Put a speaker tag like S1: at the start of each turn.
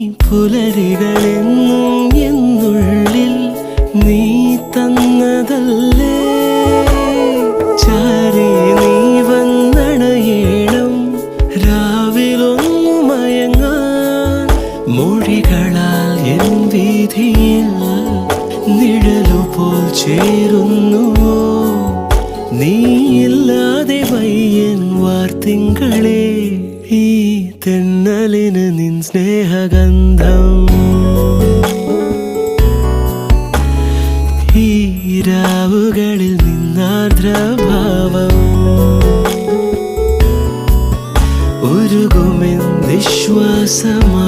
S1: പുലരികളെന്നും എന്നുള്ളിൽ നീ തന്നതല്ലേ, ചാരി നീ വന്നണയേണം രാവിലൊന്നു മയങ്ങാൻ. മൊഴികളാൽ എൻ വീഥിയിൽ നിഴലുപോൽ ചേരുന്നുവോ, നീയില്ലാതെ വയ്യൻ വാർത്തിങ്കളെ, ഈ തെന്നലിന് നിൻ സ്നേഹഗന്ധം. ഈ രാവുകളിൽ നിന്നാർദ്രഭാവം ഉരുകുമെൻ വിശ്വാസമാ.